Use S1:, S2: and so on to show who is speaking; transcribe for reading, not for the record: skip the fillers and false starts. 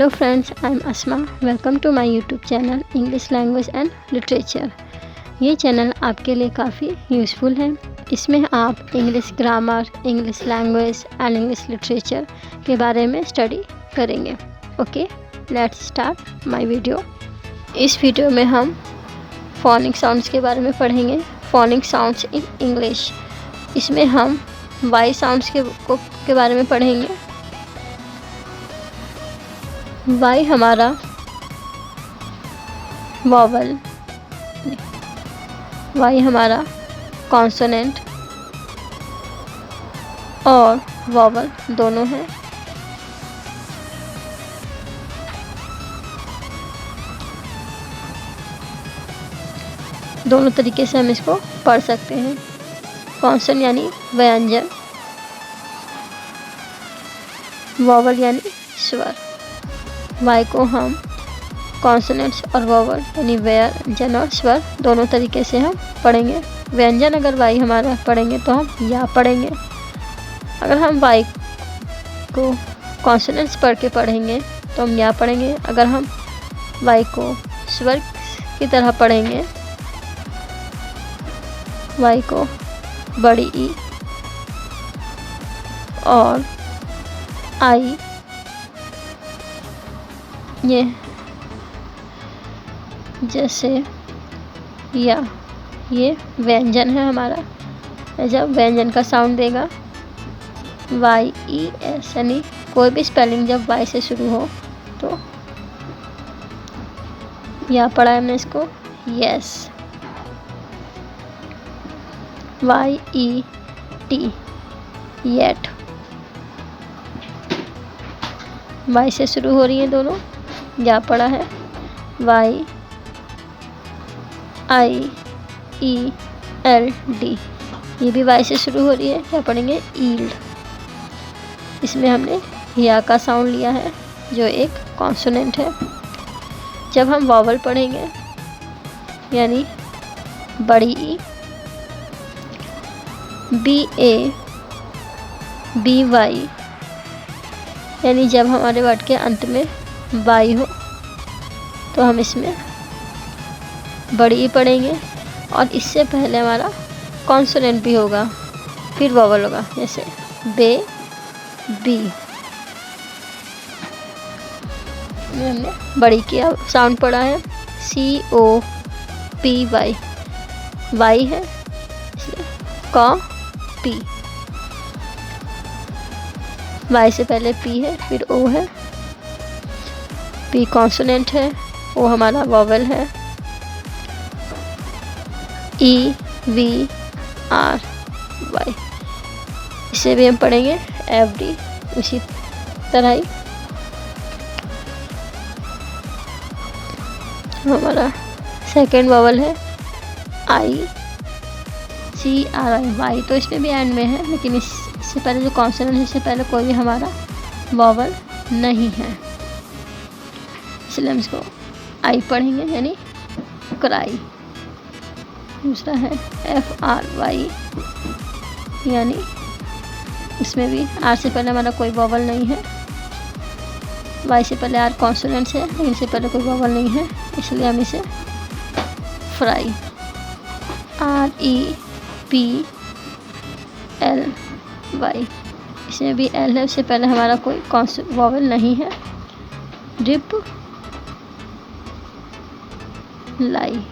S1: Hello friends, I am Asma. Welcome to my YouTube channel English language and literature. ये channel आपके लिए काफ़ी useful है। इसमें आप English grammar, English language and English literature के बारे में स्टडी करेंगे। Okay, let's start my video. इस वीडियो में हम फोनिक साउंड्स के बारे में पढ़ेंगे। Phonic sounds in English. इसमें हम वाई साउंड्स के बारे में पढ़ेंगे। वाई हमारा वॉवल, वाई हमारा कॉन्सोनेंट और वॉवल दोनों हैं। दोनों तरीके से हम इसको पढ़ सकते हैं। कॉन्सोनेंट यानी व्यंजन, वॉवल यानी स्वर। वाई को हम कॉन्सोनेंट्स और वॉवल यानी व्यंजन और स्वर दोनों तरीके से हम पढ़ेंगे। व्यंजन अगर वाई हमारा पढ़ेंगे तो हम या पढ़ेंगे। अगर हम वाई को कॉन्सोनेंट्स पढ़ के पढ़ेंगे तो हम या पढ़ेंगे। अगर हम वाई को स्वर की तरह पढ़ेंगे, वाई को बड़ी ई और आई, ये जैसे या, ये व्यंजन है हमारा। जब व्यंजन का साउंड देगा वाई ई एस, यानी कोई भी स्पेलिंग जब वाई से शुरू हो तो या पढ़ा है हमने इसको yes. Y E T, yet. Y से शुरू हो रही है दोनों, या पढ़ा है Y I E L D. ये भी वाई से शुरू हो रही है, क्या पढ़ेंगे ईल्ड। इसमें हमने या का साउंड लिया है जो एक कॉन्सोनेंट है। जब हम वॉवल पढ़ेंगे यानी बड़ी ई, बी ए बी वाई, यानी जब हमारे वर्ड के अंत में वाई हो तो हम इसमें बड़ी ई पढ़ेंगे और इससे पहले हमारा कॉन्सोनेंट भी होगा, फिर वॉवल होगा। जैसे बे बी, हमने बड़ी की साउंड पढ़ा है सी ओ पी वाई। वाई है इसलिए कॉ पी। वाई से पहले पी है, फिर ओ है। पी कॉन्सोनेंट है, ओ हमारा वॉवल है। ई वी आर वाई, इसे भी हम पढ़ेंगे एफ डी उसी तरह ही। हमारा सेकेंड वॉवल है आई सी आर आई। वाई तो इसमें भी एंड में है, लेकिन इससे पहले जो कॉन्सोनेंट है इससे पहले कोई भी हमारा वॉवल नहीं है, इसलिए हम इसको आई पढ़ेंगे यानी क्राई। दूसरा है एफ आर वाई, यानी इसमें भी आर से पहले हमारा कोई वॉवल नहीं है। वाई से पहले आर कॉन्सोनेंट्स है, लेकिन इससे पहले कोई वॉवल नहीं है, इसलिए हम इसे fry, R E P L Y, इसमें भी एल है, इससे पहले हमारा कोई वॉवल नहीं है। ड्रिप लाई।